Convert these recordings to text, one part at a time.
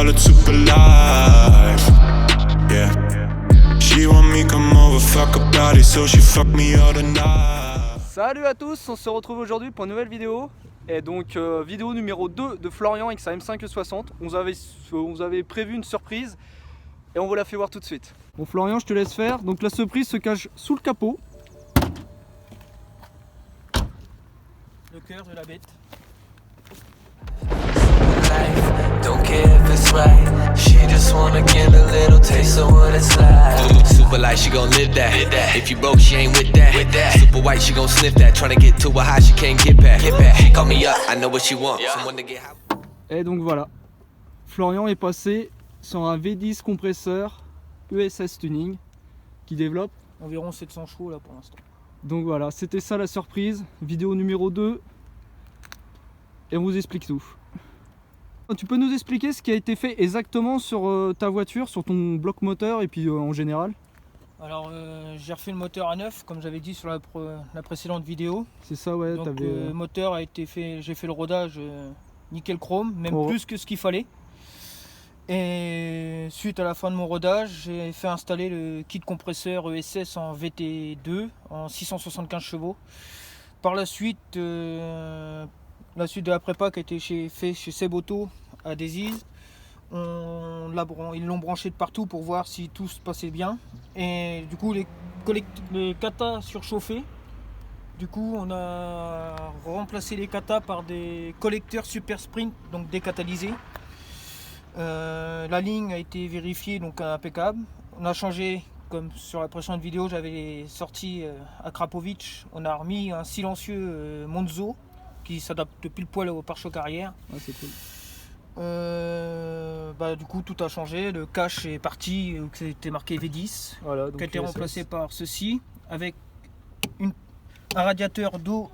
call it super life. Yeah. She want me come over, fuck her body, so she fuck me all the night. Salut à tous, on se retrouve aujourd'hui pour une nouvelle vidéo. Et donc vidéo numéro 2 de Florian avec sa M5E60. On avait prévu une surprise et on vous la fait voir tout de suite. Bon Florian, je te laisse faire. Donc la surprise se cache sous le capot. Le cœur de la bête. Don't care if it's right. She just wanna get a little taste of what it's like. Super light, she gon' live that. If you broke, she ain't with that. Super white, she gon' sniff that. Tryna get to a high, she can't get back. She call me up, I know what she want. Someone to get high. Et donc voilà, Florian est passé sur un V10 compresseur ESS Tuning qui développe environ 700 chevaux là pour l'instant. Donc voilà, c'était ça la surprise, vidéo numéro 2 et on vous explique tout. Tu peux nous expliquer ce qui a été fait exactement sur ta voiture, sur ton bloc moteur et puis en général? Alors j'ai refait le moteur à neuf comme j'avais dit sur la précédente vidéo. C'est ça, ouais. Donc le moteur a été fait, j'ai fait le rodage nickel chrome, même plus que ce qu'il fallait. Et suite à la fin de mon rodage, j'ai fait installer le kit compresseur ESS en VT2 en 675 chevaux. Par la suite de la prépa qui a été fait chez Seb Auto à Desiz, ils l'ont branché de partout pour voir si tout se passait bien. Et du coup les katas surchauffés, du coup on a remplacé les katas par des collecteurs Super Sprint, donc décatalysés. La ligne a été vérifiée, donc impeccable. On a changé, comme sur la précédente vidéo j'avais sorti à Krapovic, on a remis un silencieux Monzo qui s'adapte pile poil au pare-choc arrière. Ouais, c'est cool. Du coup tout a changé, le cache est parti, c'était marqué V10, voilà, qui a été remplacé par ceci, avec un radiateur d'eau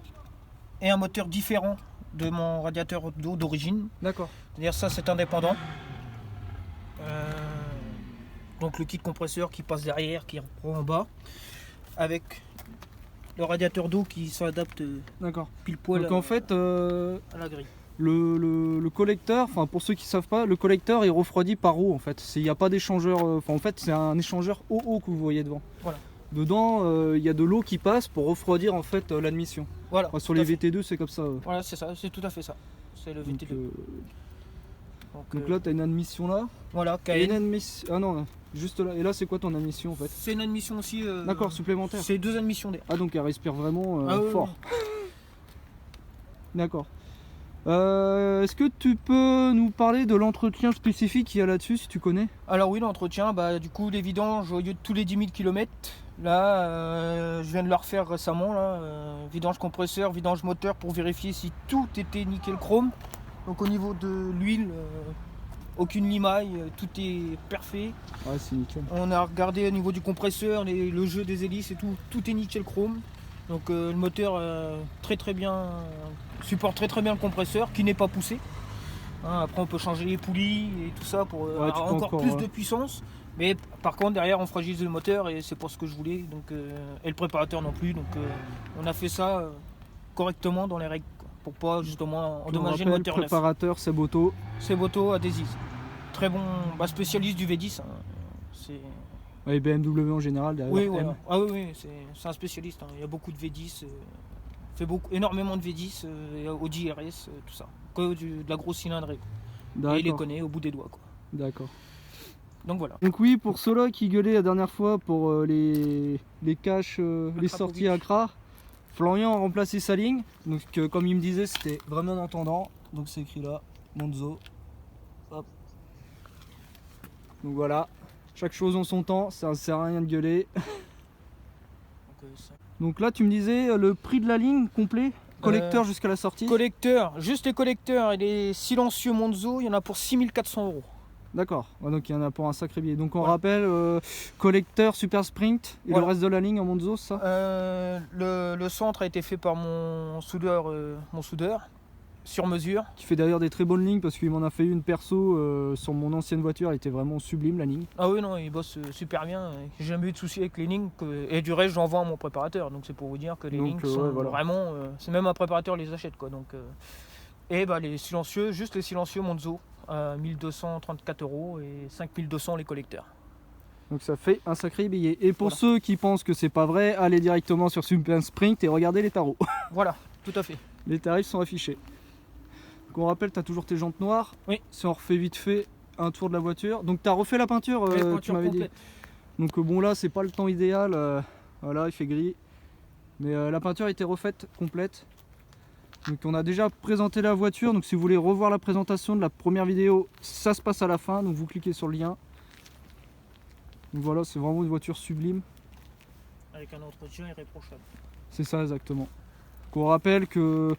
et un moteur différent de mon radiateur d'eau d'origine. D'accord. C'est-à-dire ça c'est indépendant. Donc le kit compresseur qui passe derrière, qui reprend en bas, avec le radiateur d'eau qui s'adapte pile poil. Donc en fait à la grille. Le collecteur, enfin pour ceux qui ne savent pas, le collecteur est refroidi par eau en fait. Il n'y a pas d'échangeur, en fait c'est un échangeur eau que vous voyez devant. Voilà. Dedans il y a de l'eau qui passe pour refroidir en fait l'admission. Voilà. Enfin, sur les VT2 c'est comme ça. Voilà, c'est ça, c'est tout à fait ça. C'est le VT2. Donc là tu as une admission là. Voilà, une admission. Ah non, juste là. Et là c'est quoi ton admission en fait? C'est une admission aussi. D'accord, supplémentaire. C'est 2 admissions d'air. Ah donc elle respire vraiment fort. Oui. D'accord. Est-ce que tu peux nous parler de l'entretien spécifique qu'il y a là-dessus, si tu connais? Alors oui, l'entretien, du coup les vidanges au lieu de tous les 10 000 km, là je viens de le refaire récemment, là, vidange compresseur, vidange moteur pour vérifier si tout était nickel chrome. Donc au niveau de l'huile, aucune limaille, tout est parfait. Ouais, c'est nickel. On a regardé au niveau du compresseur, le jeu des hélices et tout est nickel chrome. Donc le moteur très bien, supporte très bien le compresseur qui n'est pas poussé. Après on peut changer les poulies et tout ça pour avoir encore plus de puissance. Mais par contre derrière on fragilise le moteur et c'est pas ce que je voulais. Donc, et le préparateur non plus. Donc on a fait ça correctement dans les règles. Pour pas justement endommager le moteur neuf. Préparateur Seb Auto. Seb Auto à Desiz. Très bon spécialiste du V10. C'est... Et BMW en général derrière. Oui, voilà. Ah oui, c'est un spécialiste. Il y a beaucoup de V10. Fait énormément de V10, Audi RS, tout ça. De la grosse cylindrée. Et il les connaît au bout des doigts. D'accord. Donc voilà. Donc oui, pour ceux-là qui gueulaient la dernière fois pour les caches, les sorties à Kra, Florian a remplacé sa ligne. Donc comme il me disait, c'était vraiment entendant. Donc c'est écrit là, Monzo. Hop. Donc voilà. Chaque chose en son temps, ça ne sert à rien de gueuler. Donc là tu me disais le prix de la ligne complet, collecteur jusqu'à la sortie. Collecteur, juste les collecteurs et les silencieux Monzo, il y en a pour 6 400 €. D'accord, donc il y en a pour un sacré billet. Donc on rappelle, collecteur Super Sprint et le reste de la ligne en Monzo, ça le centre a été fait par mon soudeur sur mesure. Qui fait d'ailleurs des très bonnes lignes parce qu'il m'en a fait une perso sur mon ancienne voiture, elle était vraiment sublime la ligne. Ah oui, non, il bosse super bien, j'ai jamais eu de soucis avec les lignes et du reste j'en vends à mon préparateur, donc c'est pour vous dire que les lignes sont vraiment, c'est même un préparateur les achète quoi. Donc, et les silencieux, juste les silencieux Monzo à 1234 € et 5200 les collecteurs. Donc ça fait un sacré billet. Et pour Voilà. ceux qui pensent que c'est pas vrai, allez directement sur Super Sprint et regardez les tarots. Voilà, tout à fait. Les tarifs sont affichés. Donc on rappelle, tu as toujours tes jantes noires. Oui. Si on refait vite fait un tour de la voiture. Donc tu as refait la peinture, La tu peinture m'avais dit. complète. Donc bon là c'est pas le temps idéal. Voilà, il fait gris. Mais la peinture a été refaite complète. Donc on a déjà présenté la voiture. Donc si vous voulez revoir la présentation de la première vidéo, ça se passe à la fin. Donc vous cliquez sur le lien. Donc voilà, c'est vraiment une voiture sublime. Avec un entretien irréprochable. C'est ça exactement. Donc on rappelle que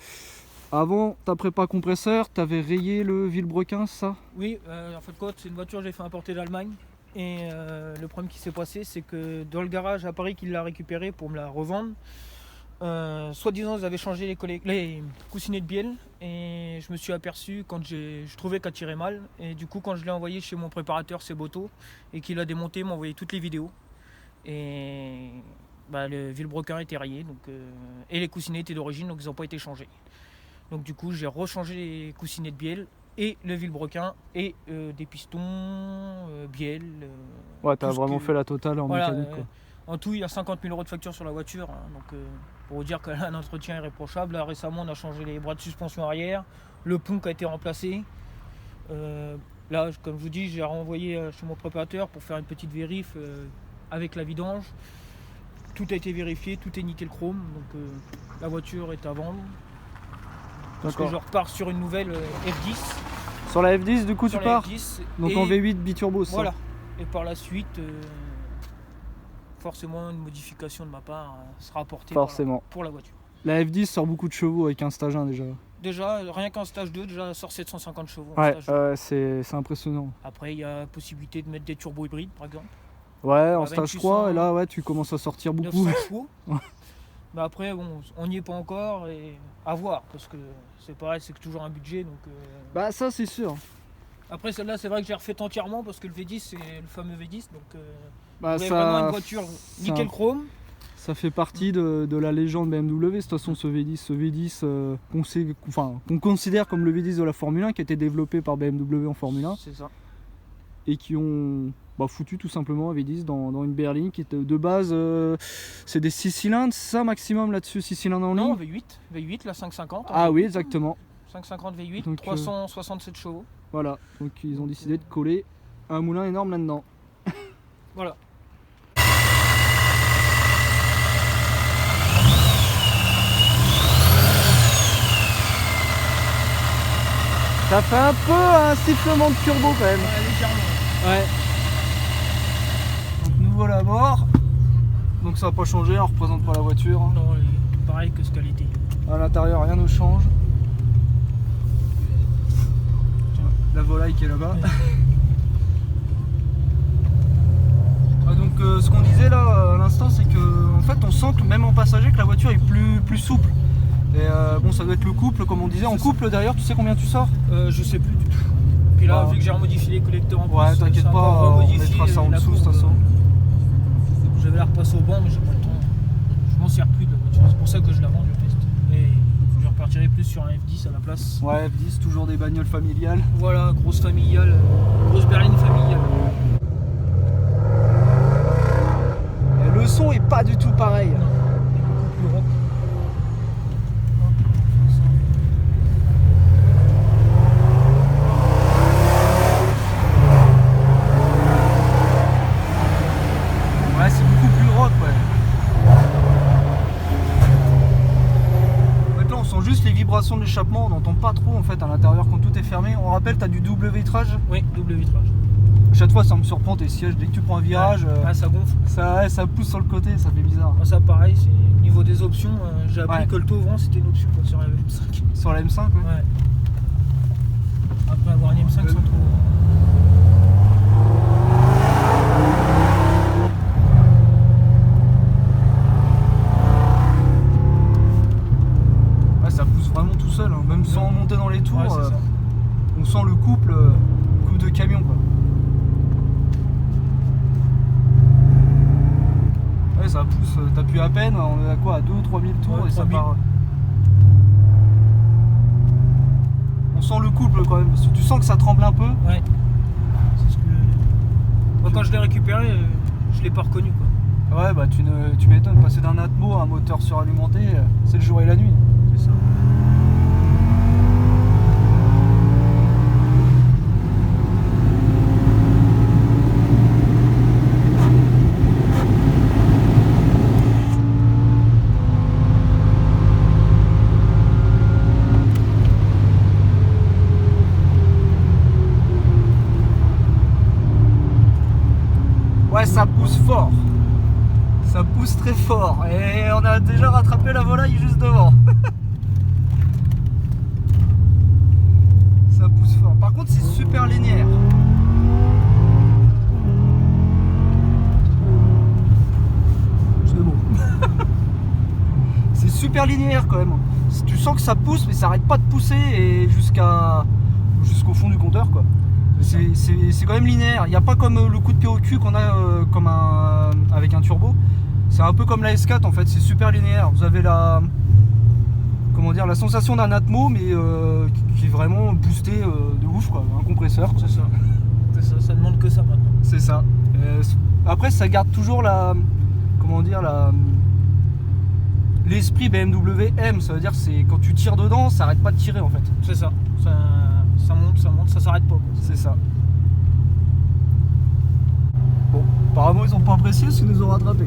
avant ta prépa compresseur, tu avais rayé le vilebrequin, ça? Oui, en fait, c'est une voiture que j'ai fait importer d'Allemagne. Et le problème qui s'est passé, c'est que dans le garage à Paris qui l'a récupéré pour me la revendre, soi-disant ils avaient changé les coussinets de bielle et je me suis aperçu quand je trouvais qu'elle tirait mal. Et du coup, quand je l'ai envoyé chez mon préparateur Seboto et qu'il a démonté, il m'a envoyé toutes les vidéos. Et le vilebrequin était rayé donc, et les coussinets étaient d'origine, donc ils n'ont pas été changés. Donc du coup, j'ai rechangé les coussinets de bielle et le vilebrequin et des pistons, bielle. Ouais, t'as tout ce vraiment qui- fait la totale en Voilà, mécanique, quoi. en tout, il y a 50 000 € de facture sur la voiture. Donc, pour vous dire qu'elle a un entretien irréprochable. Là, récemment, on a changé les bras de suspension arrière. Le pont qui a été remplacé. Là, comme je vous dis, j'ai renvoyé chez mon préparateur pour faire une petite vérif avec la vidange. Tout a été vérifié, tout est nickel chrome. Donc, la voiture est à vendre. Parce que je D'accord. repars sur une nouvelle F10. Sur la F10, du coup, Sur tu la pars F10, donc et en V8 biturbo, ça. voilà. Et par la suite, forcément, une modification de ma part sera apportée Forcément. pour la voiture. La F10 sort beaucoup de chevaux avec un stage 1 déjà. Déjà, rien qu'en stage 2, déjà, elle sort 750 chevaux. en Ouais, stage 2. c'est impressionnant. Après, il y a la possibilité de mettre des turbos hybrides, par exemple. Ouais, en Ouais, stage 2800, 3, et là, ouais, tu commences à sortir beaucoup. 900 chevaux. Mais après, bon, on n'y est pas encore et à voir. Parce que c'est pareil, c'est toujours un budget. Donc, Bah, ça, c'est sûr. Après, celle-là, c'est vrai que j'ai refait entièrement parce que le V10, c'est le fameux V10. Donc, Bah, je voulais vraiment une voiture nickel chrome. Ça fait partie de la légende BMW. De toute façon, ce V10 qu'on considère comme le V10 de la Formule 1, qui a été développé par BMW en Formule 1, C'est ça. et qui ont foutu tout simplement un V10 dans une berline qui était de base, c'est des 6 cylindres, ça maximum là-dessus, 6 cylindres en Non, ligne. V8, la 550. Ah oui, exactement. 550 V8, Donc, 367 chevaux. Voilà, donc ils ont décidé de coller un moulin énorme là-dedans. Voilà. Ça fait un peu un sifflement de turbo quand même. Légèrement. Ouais. Donc nous voilà à bord. Donc ça va pas changer, on représente pas la voiture. Non, elle est pareil que ce qu'elle était. À l'intérieur rien ne change. La volaille qui est là-bas. Ah, donc ce qu'on disait là à l'instant, c'est que en fait on sent que même en passager que la voiture est plus souple. Et bon, ça doit être le couple, comme on disait. En couple d'ailleurs, tu sais combien tu sors? Je sais plus du tout. Puis là, Bah. vu que j'ai remodifié les collecteurs en plus, Ouais, t'inquiète c'est pas, encore on remodifié, mettra ça en la dessous de toute courbe, façon. J'avais la repasser au banc, mais j'ai pas le temps. Je m'en sers plus de la voiture. C'est pour ça que je la vends, je teste. Et je repartirai plus sur un F10 à la place. Ouais, F10, toujours des bagnoles familiales. Voilà, grosse familiale, grosse berline familiale. Et le son est pas du tout pareil. Non, beaucoup plus rock. Ouais, c'est beaucoup plus rock, ouais. En fait, là, on sent juste les vibrations de l'échappement, on n'entend pas trop en fait à l'intérieur quand tout est fermé. On rappelle, t'as du double vitrage. Oui, double vitrage. À chaque fois, ça me surprend tes sièges. Dès que tu prends un virage, Ah, ça gonfle. ça pousse sur le côté, ça fait bizarre. Moi, ça pareil, c'est au niveau des options. J'ai appris Ouais. que le taux vent c'était une option quoi, sur la M5. Sur la M5, ouais. Ouais. Après avoir une M5 sans trop. Ouais, ça pousse vraiment tout seul, hein. Même sans monter dans les tours. Ouais, c'est ça. On sent le couple de camion, quoi. Ouais, ça pousse, t'appuies à peine, on est à quoi, à 2 ou 3 000 tours Ouais, et ça 3000. part. On sent le couple quand même, parce que tu sens que ça tremble un peu. Ouais. C'est ce que... Moi, quand je l'ai récupéré, je l'ai pas reconnu quoi. Ouais, bah tu m'étonnes, passer d'un Atmo à un moteur suralimenté, c'est le jour et la nuit. C'est ça. Ouais, ça pousse fort. Ça pousse très fort. Et on a déjà rattrapé la volaille juste devant. Ça pousse fort. Par contre, c'est super linéaire. C'est bon. C'est super linéaire quand même. Tu sens que ça pousse, mais ça arrête pas de pousser et jusqu'au fond du compteur quoi. C'est quand même linéaire. Il n'y a pas comme le coup de pied au cul qu'on a avec un turbo. C'est un peu comme la S4 en fait, c'est super linéaire. Vous avez la sensation d'un Atmo mais qui est vraiment boosté de ouf quoi, un compresseur. C'est ça. C'est ça, ça demande que ça maintenant. C'est ça. Après ça garde toujours l'esprit BMW M, ça veut dire c'est quand tu tires dedans, ça arrête pas de tirer en fait. C'est ça. Ça monte, ça s'arrête pas quoi. C'est ça. Bon, apparemment ils ont pas apprécié ce qu'ils nous ont rattrapé.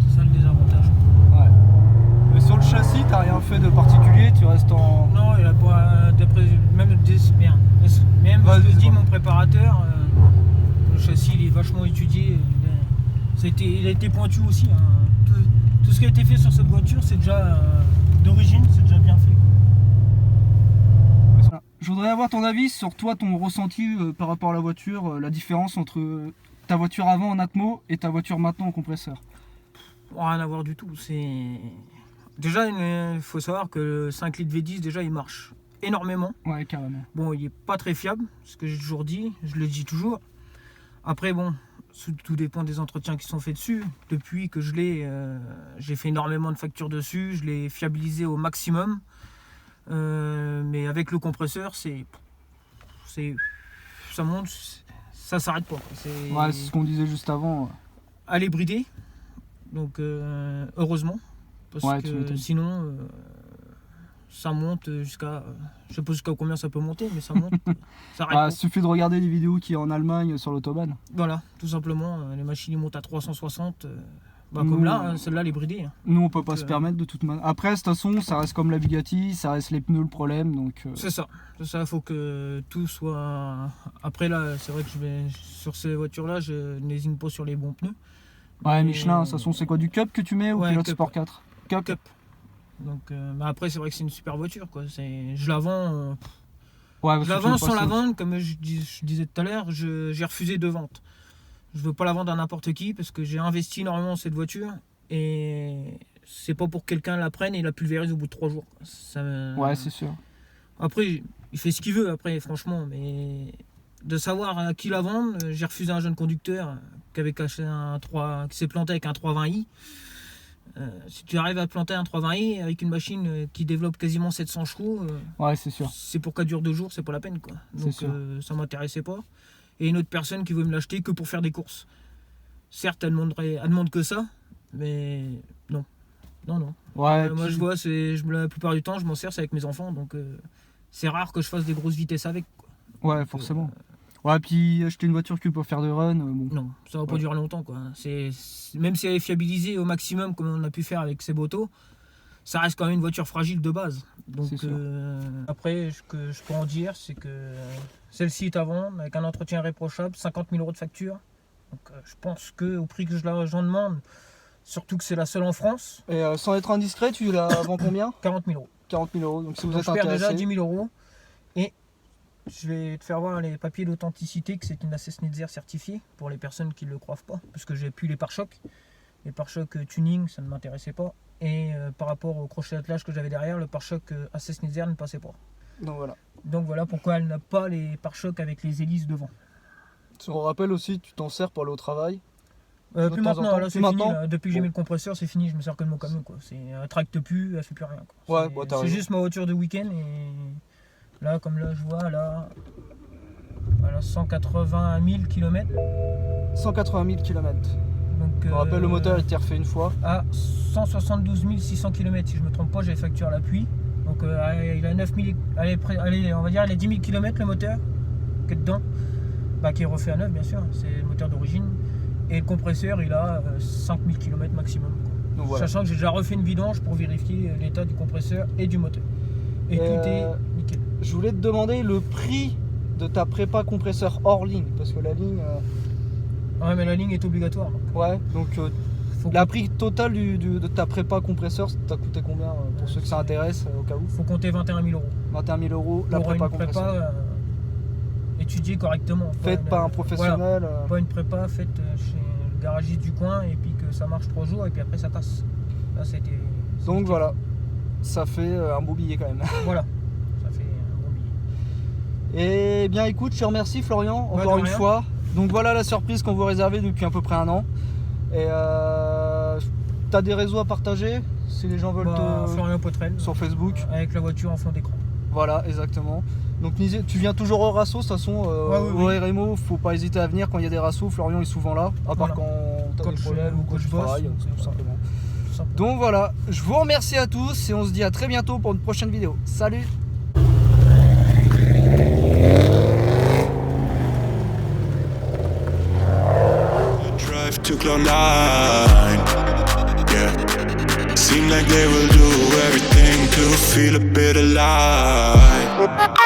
C'est ça le désavantage. Ouais. Mais sur le châssis, t'as rien fait de particulier, tu restes en. Non, il a pas d'après même même Vas-y, ce que dit dis-moi. mon préparateur, le châssis il est vachement étudié. Il a été pointu aussi. Hein. Tout ce qui a été fait sur cette voiture, c'est déjà d'origine, c'est déjà bien fait. Voilà. Je voudrais avoir ton avis sur toi, ton ressenti par rapport à la voiture, la différence entre ta voiture avant en Atmo et ta voiture maintenant en compresseur. Rien à voir du tout. Déjà, il faut savoir que le 5 litres V10, déjà, il marche énormément. Ouais, carrément. Bon, il est pas très fiable, ce que j'ai toujours dit, je le dis toujours. Après, bon, tout dépend des entretiens qui sont faits dessus. Depuis que je l'ai, j'ai fait énormément de factures dessus, je l'ai fiabilisé au maximum. Mais avec le compresseur, ça monte, ça s'arrête pas. Ouais, c'est ce qu'on disait juste avant. Elle est bridée, donc heureusement, parce Ouais, tu que m'étonnes. sinon ça monte jusqu'à, je sais pas jusqu'à combien ça peut monter, mais ça monte, ça arrête Bah, pas. suffit de regarder les vidéos qu'il y a en Allemagne sur l'autobahn. Voilà, tout simplement, les machines ils montent à 360, Nous, comme là, hein, celle-là elle est bridée. Hein. Nous, on peut pas Donc, se permettre de toute manière. Après, de toute façon, ça reste comme la Bugatti, ça reste les pneus le problème. Donc, C'est ça, faut que tout soit. Après là, c'est vrai que sur ces voitures-là, je n'hésite pas sur les bons pneus. Ouais, Mais- Michelin, de toute façon, c'est quoi du Cup que tu mets ou Ouais, pilote Cup. Sport 4 Cup. Cup. Donc, mais après, c'est vrai que c'est une super voiture, quoi. Je la vends. Ouais, parce Je la que tu veux vends pas sans la sauter. vendre, comme je disais tout à l'heure, j'ai refusé de vente. Je veux pas la vendre à n'importe qui parce que j'ai investi énormément dans cette voiture et c'est pas pour que quelqu'un la prenne et la pulvérise au bout de 3 jours. Ouais, c'est sûr. Après, il fait ce qu'il veut, après, franchement, mais de savoir à qui la vendre, j'ai refusé un jeune conducteur qui avait caché qui s'est planté avec un 320i. Si tu arrives à planter un 320i avec une machine qui développe quasiment 700 chevaux, Ouais, c'est sûr. c'est pour qu'elle dure 2 jours, c'est pas la peine quoi. C'est Donc sûr. ça m'intéressait pas. Et une autre personne qui veut me l'acheter que pour faire des courses. Certes, elle demande que ça, mais non. Non. Ouais, Moi puis- je vois, la plupart du temps je m'en sers, c'est avec mes enfants, donc c'est rare que je fasse des grosses vitesses avec. Quoi. Ouais, forcément. Ouais, puis acheter une voiture que pour faire de run, bon. Non, ça va pas Ouais. durer longtemps quoi. Même si elle est fiabilisée au maximum comme on a pu faire avec ces motos, ça reste quand même une voiture fragile de base. Donc C'est sûr. après, ce que je peux en dire, c'est que celle-ci est à vendre avec un entretien irréprochable, 50 000 € de facture. Donc je pense qu'au prix que j'en demande, surtout que c'est la seule en France, Et sans être indiscret, tu la vends combien 40 000 €. 40 000 €. Donc si vous Donc êtes je perds déjà intéressé. 10 000 € et je vais te faire voir les papiers d'authenticité que c'est une AC Schnitzer certifiée pour les personnes qui ne le croient pas, parce que j'ai pu les pare-chocs. Les pare-chocs tuning, ça ne m'intéressait pas. Et par rapport au crochet d'attelage que j'avais derrière, le pare-choc AC Schneider ne passait pas. Donc voilà pourquoi elle n'a pas les pare-chocs avec les hélices devant. On rappelle aussi, tu t'en sers pour aller au travail. Plus maintenant, là c'est fini. Là. Depuis que j'ai Bon. mis le compresseur, c'est fini, je me sers que de mon camion. Quoi. Elle tracte plus, elle fait plus rien. Quoi. Ouais, C'est bon, t'as c'est raison. juste ma voiture de week-end et là, comme là je vois, là, voilà, 180 000 km. 180 000 km. Donc, On rappelle, le moteur il était refait une fois. à 172 600 km, si je me trompe pas, j'avais facturé à l'appui. Donc il a 9 000, allez, on va dire il a 10 000 km le moteur qui est dedans, qui est refait à neuf bien sûr, c'est le moteur d'origine. Et le compresseur il a 5000 km maximum. Donc, voilà. Sachant que j'ai déjà refait une vidange pour vérifier l'état du compresseur et du moteur. Et tout est nickel. Je voulais te demander le prix de ta prépa compresseur hors ligne, parce que la ligne. Ouais, mais la ligne est obligatoire. Donc. Ouais, donc Faut, la prix total de ta prépa compresseur, ça t'a coûté combien pour ceux que ça intéresse au cas où? faut compter 21 000 euros. 21 000 euros la Pour prépa une compresseur. prépa étudiée correctement. Faite par un professionnel. Voilà. Pas une prépa faite chez le garagiste du coin et puis que ça marche 3 jours et puis après ça casse. Là, c'était. Donc voilà, ça fait un beau billet quand même. Voilà, ça fait un bon billet. Et bien écoute, je te remercie Florian, Ouais, encore de une rien. fois. Donc voilà la surprise qu'on vous réservait depuis à peu près un an. Et t'as des réseaux à partager si les gens veulent Florian Potrel, sur Facebook. avec la voiture en fond d'écran. Voilà, exactement. Donc tu viens toujours au rasso, de toute façon, oui. au RMO, faut pas hésiter à venir quand il y a des rassos. Florian est souvent là, à part Voilà. quand t'as Quand des je- problèmes ou quand quand je tu bosse, travailles, donc, tout simplement. Tout simplement. Donc voilà, je vous remercie à tous et on se dit à très bientôt pour une prochaine vidéo. Salut! Drive to Cloud9, yeah. Seem like they will do everything to feel a bit alive.